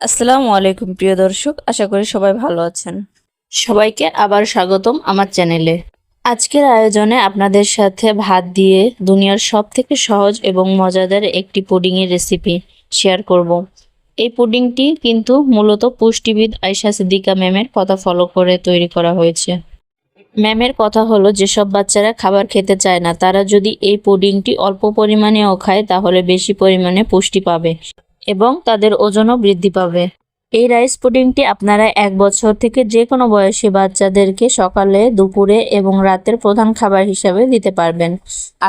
আসসালামু আলাইকুম প্রিয় দর্শক, আশা করি সবাই ভালো আছেন। সবাইকে আবার স্বাগতম আমার চ্যানেলে। আজকের আয়োজনে আপনাদের সাথে ভাত দিয়ে দুনিয়ার সবথেকে সহজ এবং মজাদার একটি পুডিংয়ের রেসিপি শেয়ার করব। এই পুডিংটি কিন্তু মূলত পুষ্টিবিদ আয়েশা সিদ্দিকা ম্যামের কথা ফলো করে তৈরি করা হয়েছে। ম্যামের কথা হলো, যেসব বাচ্চারা খাবার খেতে চায় না তারা যদি এই পুডিংটি অল্প পরিমাণেও খায় তাহলে বেশি পরিমাণে পুষ্টি পাবে এবং তাদের ওজনও বৃদ্ধি পাবে। এই রাইস পুডিংটি আপনারা 1 বছর থেকে যে কোনো বয়সী বাচ্চাদেরকে সকালে, দুপুরে এবং রাতের প্রধান খাবার হিসাবে দিতে পারবেন।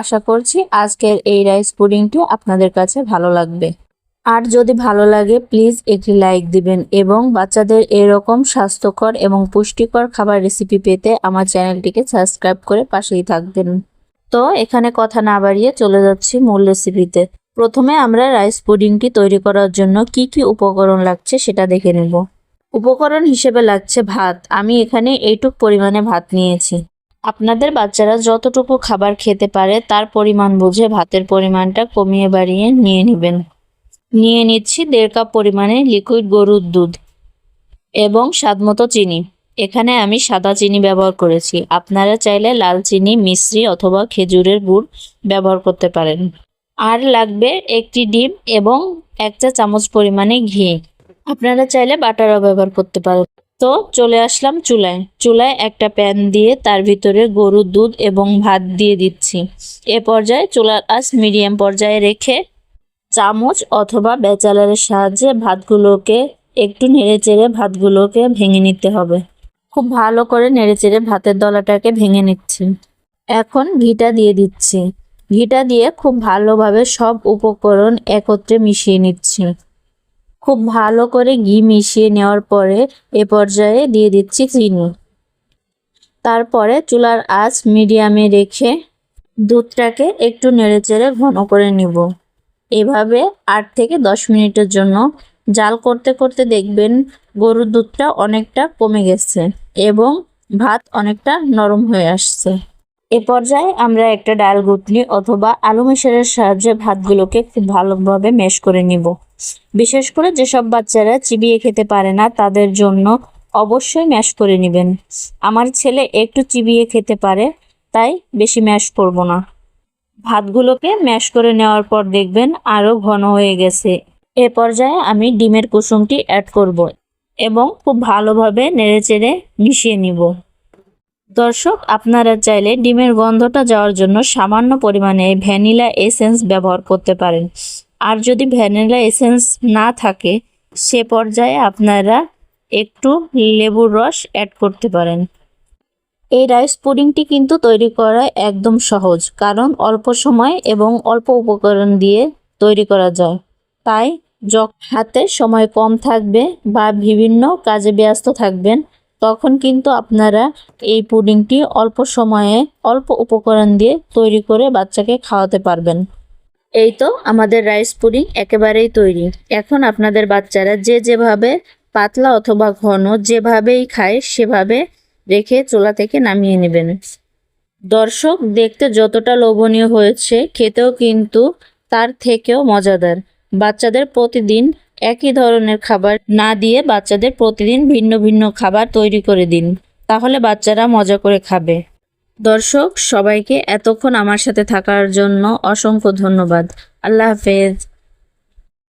আশা করছি আজকের এই রাইস পুডিংটি আপনাদের কাছে ভালো লাগবে। আর যদি ভালো লাগে প্লিজ একটি লাইক দিবেন এবং বাচ্চাদের এরকম স্বাস্থ্যকর এবং পুষ্টিকর খাবার রেসিপি পেতে আমার চ্যানেলটিকে সাবস্ক্রাইব করে পাশেই থাকবেন। তো এখানে কথা না বাড়িয়ে চলে যাচ্ছি মূল রেসিপিতে। প্রথমে আমরা রাইস পুডিংটি তৈরি করার জন্য কি কি উপকরণ লাগছে সেটা দেখে নেব। উপকরণ হিসেবে লাগছে ভাত। আমি এখানে এইটুক পরিমাণে ভাত নিয়েছি। আপনাদের বাচ্চারা যতটুকু খাবার খেতে পারে তার পরিমাণ বুঝে ভাতের পরিমাণটা কমিয়ে বাড়িয়ে নিয়ে নেবেন। নিয়ে নিচ্ছি 1.5 কাপ পরিমাণে লিকুইড গরুর দুধ এবং স্বাদমতো চিনি। এখানে আমি সাদা চিনি ব্যবহার করেছি, আপনারা চাইলে লাল চিনি, মিশ্রি অথবা খেজুরের গুড় ব্যবহার করতে পারেন। আর লাগবে একটি ডিম এবং 1 চা চামচ পরিমাণে ঘি। আপনারা চাইলে বাটারও ব্যবহার করতে পারেন। তো চলে আসলাম চুলায় একটা প্যান দিয়ে তার ভিতরে গরুর দুধ এবং ভাত দিয়ে দিচ্ছি। এ পর্যায়ে চুলার আঁচ মিডিয়াম পর্যায়ে রেখে চামচ অথবা বেচালারের সাহায্যে ভাতগুলোকে একটু নেড়েচেড়ে ভাতগুলোকে ভেঙে নিতে হবে। খুব ভালো করে নেড়েচেড়ে ভাতের দলাটাকে ভেঙে নিচ্ছি। এখন ঘিটা দিয়ে দিচ্ছি। ঘিটা দিয়ে খুব ভালোভাবে সব উপকরণ একত্রে মিশিয়ে নিচ্ছি। খুব ভালো করে ঘি মিশিয়ে নেওয়ার পরে এ পর্যায়ে দিয়ে দিচ্ছি চিনি। তারপরে চুলার আঁচ মিডিয়ামে রেখে দুধটাকে একটু নেড়েচেড়ে ঘন করে নিব। এভাবে 8 থেকে 10 মিনিটের জন্য জাল করতে করতে দেখবেন গরুর দুধটা অনেকটা কমে গেছে এবং ভাত অনেকটা নরম হয়ে আসছে। এ পর্যায়ে আমরা একটা ডাল ঘুটনি অথবা আলু মেশারের সাহায্যে ভাতগুলোকে খুব ভালোভাবে ম্যাশ করে নিব। বিশেষ করে যেসব বাচ্চারা চিবিয়ে খেতে পারে না তাদের জন্য অবশ্যই ম্যাশ করে নেবেন। আমার ছেলে একটু চিবিয়ে খেতে পারে, তাই বেশি ম্যাশ করব না। ভাতগুলোকে ম্যাশ করে নেওয়ার পর দেখবেন আরও ঘন হয়ে গেছে। এ পর্যায়ে আমি ডিমের কুসুমটি অ্যাড করব এবং খুব ভালোভাবে নেড়েচেড়ে মিশিয়ে নিব। দর্শক, আপনারা চাইলে ডিমের গন্ধটা যাওয়ার জন্য সামান্য পরিমাণে ভ্যানিলা এসেন্স ব্যবহার করতে পারেন। আর যদি ভ্যানিলা এসেন্স না থাকে সে পর্যায়ে আপনারা একটু লেবুর রস অ্যাড করতে পারেন। এই রাইস পুডিংটি কিন্তু তৈরি করা একদম সহজ, কারণ অল্প সময় এবং অল্প উপকরণ দিয়ে তৈরি করা যায়। তাই হাতে সময় কম থাকবে বা বিভিন্ন কাজে ব্যস্ত থাকবেন, তখন কিন্তু আপনারা এই পুডিংটি অল্প সময়ে অল্প উপকরণ দিয়ে তৈরি করে বাচ্চাকে খাওয়াতে পারবেন। এই তো আমাদের রাইস পুডিং একেবারেই তৈরি। এখন আপনাদের বাচ্চারা যেভাবে পাতলা অথবা ঘন যেভাবেই খায় সেভাবে রেখে চুলা থেকে নামিয়ে নেবেন। দর্শক, দেখতে যতটা লোভনীয় হয়েছে খেতেও কিন্তু তার থেকেও মজাদার। বাচ্চাদের প্রতিদিন একই ধরনের খাবার না দিয়ে বাচ্চাদের প্রতিদিন ভিন্ন ভিন্ন খাবার তৈরি করে দিন, তাহলে বাচ্চারা মজা করে খাবে। দর্শক, সবাইকে এতক্ষণ আমার সাথে থাকার জন্য অসংখ্য ধন্যবাদ। আল্লাহ হাফেজ।